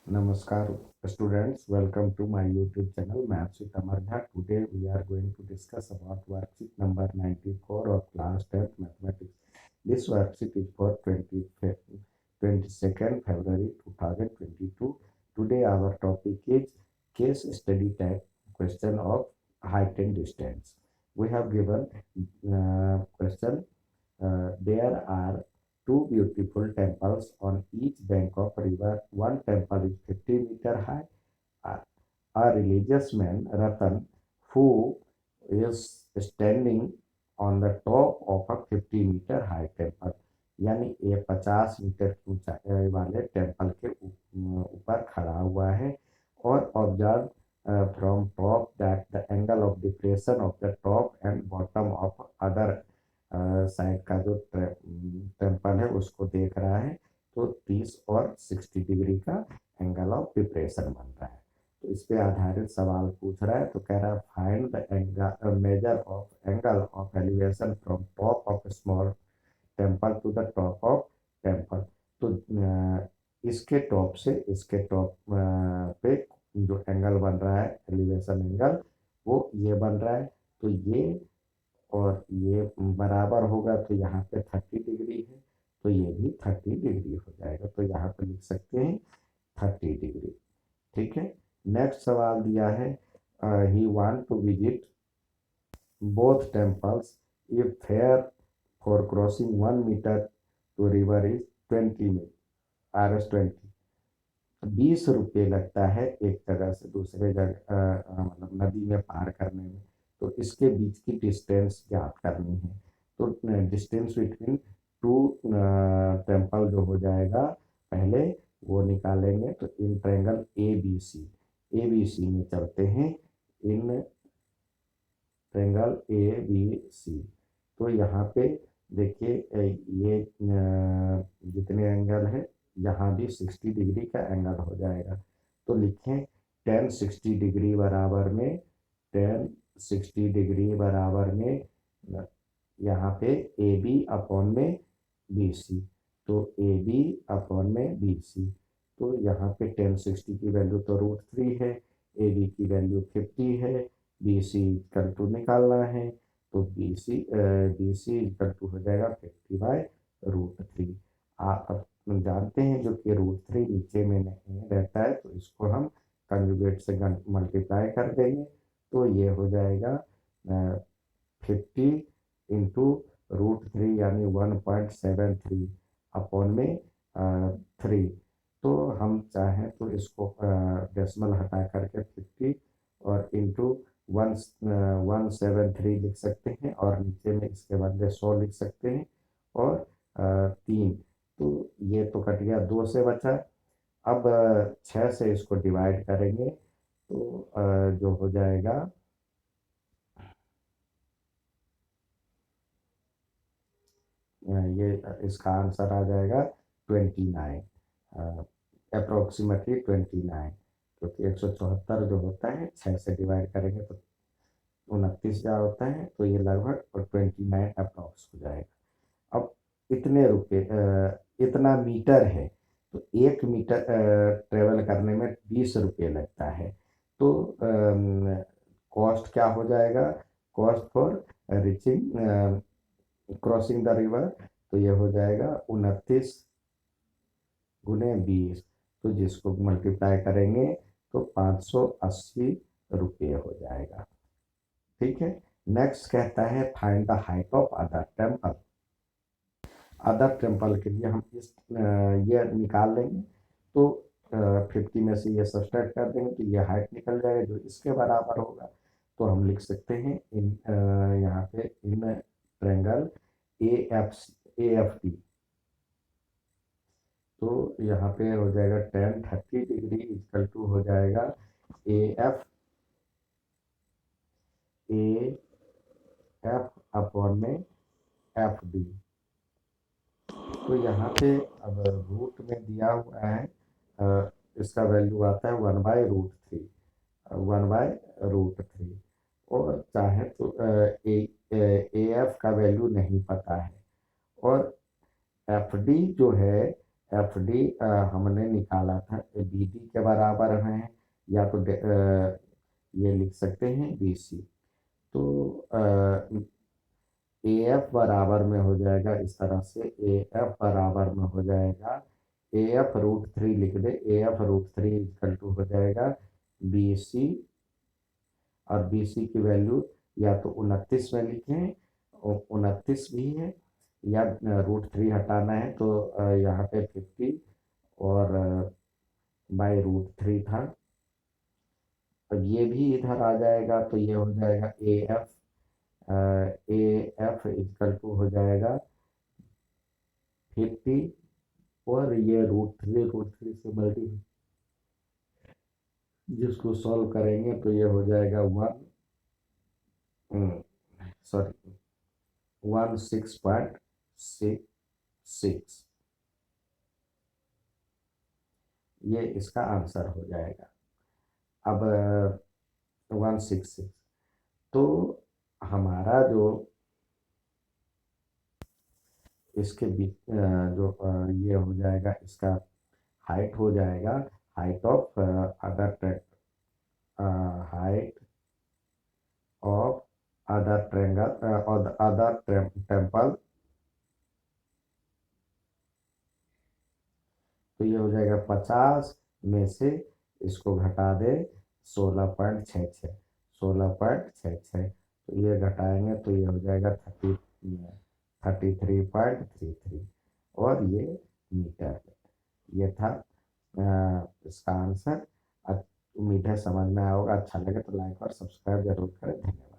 Namaskar students, welcome to my YouTube channel Maths with Amartya. Today we are going to discuss about worksheet number 94 of class 10th mathematics. This worksheet is for 22nd February 2022. Today our topic is case study type question of height and distance. We have given question. There are two beautiful temples on each bank of river. One temple is 50-meter high. A religious man, Ratan, who is standing on the top of a 50-meter high temple, यानी ये 50 metre की ऊंचाई वाले temple के ऊपर खड़ा हुआ है और observe from top that the angle of depression of the top and bottom of other side का जो टेम्पल है उसको देख रहा है तो 30 और 60 डिग्री का एंगल ऑफ डिप्रेशन बन रहा है। तो इस पे आधारित सवाल पूछ रहा है तो कह रहा है find the angle measure of angle of elevation from top of small temple to the top of temple. तो इसके टॉप से इसके टॉप पे जो एंगल बन रहा है एलिवेशन एंगल वो ये बन रहा है। तो ये और ये बराबर होगा तो यहाँ पे 30 डिग्री है तो ये भी 30 डिग्री हो जाएगा। तो यहाँ पे लिख सकते हैं 30 डिग्री। ठीक है। नेक्स्ट सवाल दिया है he want to visit both temples if fare for crossing 1 meter to river is 20 Rs 20। 20 रुपये लगता है एक जगह से दूसरे जगह मतलब नदी में पार करने में। तो इसके बीच की डिस्टेंस ज्ञात करनी है। तो डिस्टेंस बिटवीन टू टेम्पल जो हो जाएगा पहले वो निकालेंगे। तो in triangle A B C में चलते हैं। In triangle A B C तो यहाँ पे देखिए ये जितने एंगल है यहाँ भी 60 डिग्री का एंगल हो जाएगा। तो लिखें tan 60 डिग्री बराबर में tan 60 डिग्री बराबर में यहाँ पे ए बी अपॉन में बी सी। तो ए बी अपॉन में बी सी। तो यहाँ पे tan 60 की वैल्यू तो √3 है, ए बी की वैल्यू 50 है, बी सी इक्वल टू निकालना है। तो बी सी इक्वल टू हो जाएगा 50/√3। आप जानते हैं जो कि √3 नीचे में नहीं रहता है तो इसको हम कंजुगेट से मल्टीप्लाई कर देंगे। तो ये हो जाएगा 50 इंटू √3 यानी 1.73 अपॉन में 3। तो हम चाहें तो इसको डेसिमल हटा करके 50 और इंटू 173 लिख सकते हैं और नीचे में इसके बदले 100 लिख सकते हैं और 3। तो ये तो कट गया, 2 से बचा। अब 6 से इसको डिवाइड करेंगे तो जो हो जाएगा ये इसका आंसर आ जाएगा 29, अप्रोक्सीमेटली 29। क्योंकि 174 जो होता है 6 से डिवाइड करेंगे तो 29 क्या होता है तो ये लगभग और 29 अप्रोक्स हो जाएगा। अब इतने रुपये इतना मीटर है तो 1 मीटर ट्रेवल करने में 20 रुपये लगता है। तो कॉस्ट क्या हो जाएगा, cost for reaching crossing the river. तो ये हो जाएगा 29 गुने 20। तो जिसको मल्टीप्लाई करेंगे तो 580 रुपये हो जाएगा। ठीक है। नेक्स्ट कहता है find the height of other temple. Other temple के लिए हम इस ये निकाल लेंगे। तो 50 में से ये सब्सट्रैक्ट कर देंगे तो ये हाइट निकल जाएगा जो इसके बराबर होगा। तो हम लिख सकते हैं इन यहाँ पे in triangle A F T. तो यहाँ पे हो जाएगा tan 30 डिग्री इक्वल टू हो जाएगा ए एफ अपॉन में एफ डी। तो यहाँ पे अब रूट में दिया हुआ है इसका वैल्यू आता है 1/√3 1/√3। और चाहे तो ए एफ का वैल्यू नहीं पता है और एफ डी जो है एफ डी हमने निकाला था बी डी के बराबर में, या तो ये लिख सकते हैं BC। तो AF बराबर में हो जाएगा इस तरह से, AF बराबर में हो जाएगा, AF √3 लिख दे, AF √3 इक्वल टू हो जाएगा BC, और BC की वैल्यू या तो 29 में लिखें, 29 भी है, या √3 हटाना है तो यहाँ पे 50 और बाई √3 था, अब ये भी इधर आ जाएगा तो ये हो जाएगा AF इक्वल टू हो जाएगा 50, और ये √3 से मल्टीप्लाई, जिसको सॉल्व करेंगे तो ये हो जाएगा 16.66, ये इसका आंसर हो जाएगा। अब 166, तो हमारा जो इसके बीच जो ये हो जाएगा, इसका हाइट हो जाएगा, height of height of other triangle और अदर टेम्पल, तो ये हो जाएगा 50 में से इसको घटा दे 16.66, 16.66, तो ये घटाएंगे तो ये हो जाएगा 33.33, और ये मीटर। ये था इसका आंसर। उम्मीद है समझ में आएगा, अच्छा लगे तो लाइक और सब्सक्राइब जरूर करें। धन्यवाद।